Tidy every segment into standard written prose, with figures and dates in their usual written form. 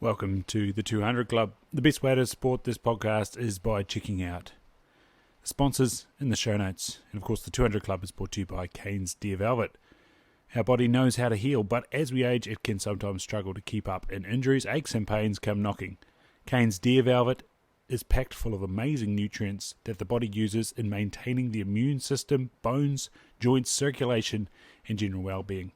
Welcome to the 200 Club. The best way to support this podcast is by checking out the sponsors in the show notes. And of course, the 200 Club is brought to you by Cane's Deer Velvet. Our body knows how to heal, but as we age, it can sometimes struggle to keep up, and injuries, aches and pains come knocking. Cane's Deer Velvet is packed full of amazing nutrients that the body uses in maintaining the immune system, bones, joints, circulation, and general well-being.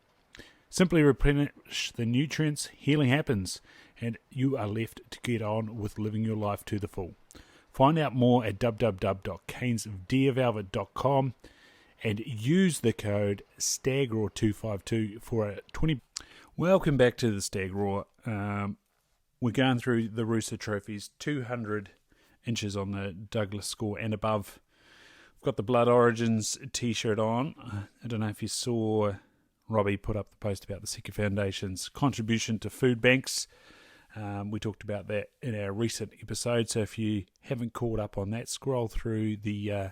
Simply replenish the nutrients, healing happens, and you are left to get on with living your life to the full. Find out more at www.canesdeervelvet.com and use the code STAGRAW252 for a 20%. Welcome back to the Stag Raw. We're going through the Rusa trophies, 200 inches on the Douglas score and above. I've got the Blood Origins t-shirt on. I don't know if you saw Robbie put up the post about the Sika Foundation's contribution to food banks. We talked about that in our recent episode, so if you haven't caught up on that, scroll through the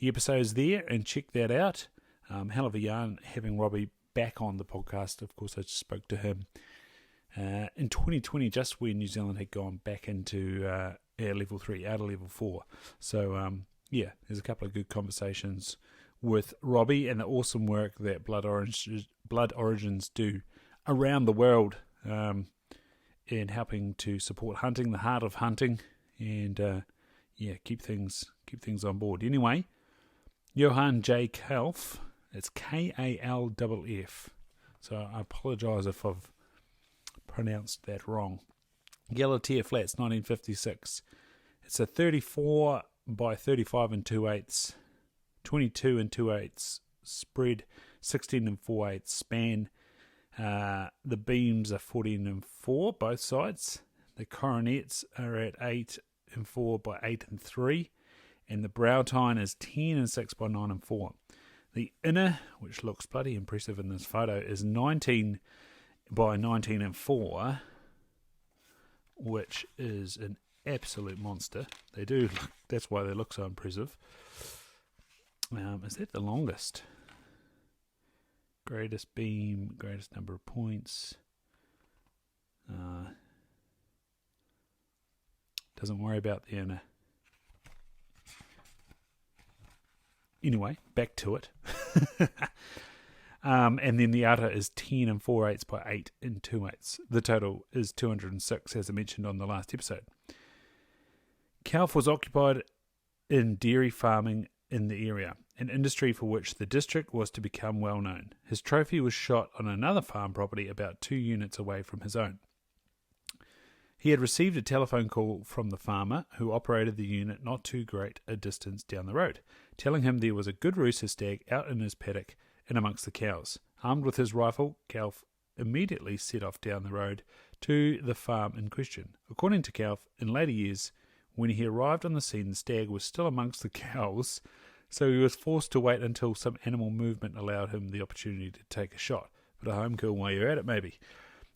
episodes there and check that out. Hell of a yarn having Robbie back on the podcast. Of course, I just spoke to him in 2020, just when New Zealand had gone back into Air Level 3, out of Level 4. So, there's a couple of good conversations with Robbie and the awesome work that Blood Origins do around the world in helping to support hunting, the heart of hunting, and keep things on board. Anyway, Johan J. Kalff, it's K-A-L-F-F, so I apologise if I've pronounced that wrong. Galatea Flats, 1956. It's a 34 by 35 and 2/8, 22 and 2/8 spread, 16 and 4/8 span. The beams are 14 and 4, both sides. The coronets are at 8 and 4 by 8 and 3. And the brow tine is 10 and 6 by 9 and 4. The inner, which looks bloody impressive in this photo, is 19 by 19 and 4, which is an absolute monster. That's why they look so impressive. Is that the longest? Greatest beam, greatest number of points. Doesn't worry about the inner. Anyway, back to it. And then the outer is 10 and 4/8 by 8 and 2/8. The total is 206, as I mentioned on the last episode. Kalff was occupied in dairy farming in the area, an industry for which the district was to become well known. His trophy was shot on another farm property about 2 units away from his own. He had received a telephone call from the farmer who operated the unit not too great a distance down the road, telling him there was a good Rusa stag out in his paddock and amongst the cows. Armed with his rifle, Kalff immediately set off down the road to the farm in question. According to Kalff, in later years, when he arrived on the scene, the stag was still amongst the cows, so he was forced to wait until some animal movement allowed him the opportunity to take a shot. But a home kill while you're at it, maybe.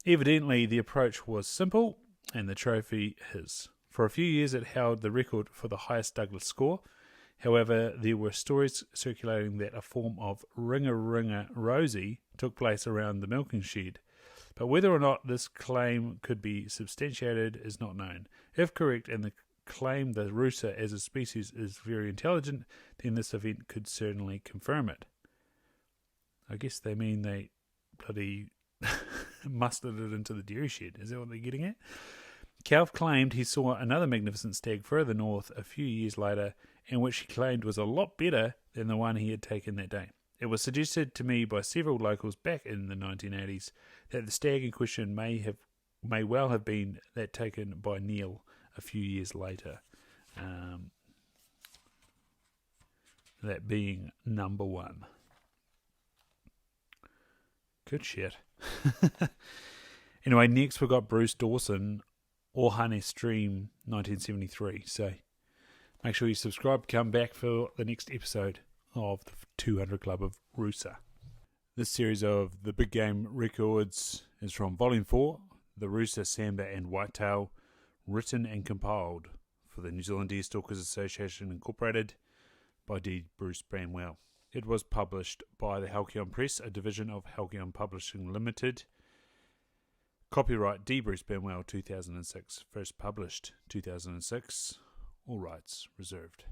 Evidently, the approach was simple, and the trophy his. For a few years, it held the record for the highest Douglas score. However, there were stories circulating that a form of ringer Rosie took place around the milking shed. But whether or not this claim could be substantiated is not known. If correct, and the claim the Rusa as a species is very intelligent, then this event could certainly confirm it. I guess they mean they bloody mustered it into the dairy shed. Is that what they're getting at? Kalff claimed he saw another magnificent stag further north a few years later, and which he claimed was a lot better than the one he had taken that day. It was suggested to me by several locals back in the 1980s that the stag in question may well have been that taken by Neil a few years later. That being number 1. Good shit. Anyway, next we've got Bruce Dawson, Ohane Stream 1973. So make sure you subscribe, come back for the next episode of the 200 Club of Rusa. This series of the Big Game Records is from Volume 4, the Rusa, Sambar and Whitetail, written and compiled for the New Zealand Deer Stalkers Association Incorporated by D.Bruce Banwell. It was published by the Halcyon Press, a division of Halcyon Publishing Limited. Copyright D.Bruce Banwell 2006. First published 2006. All rights reserved.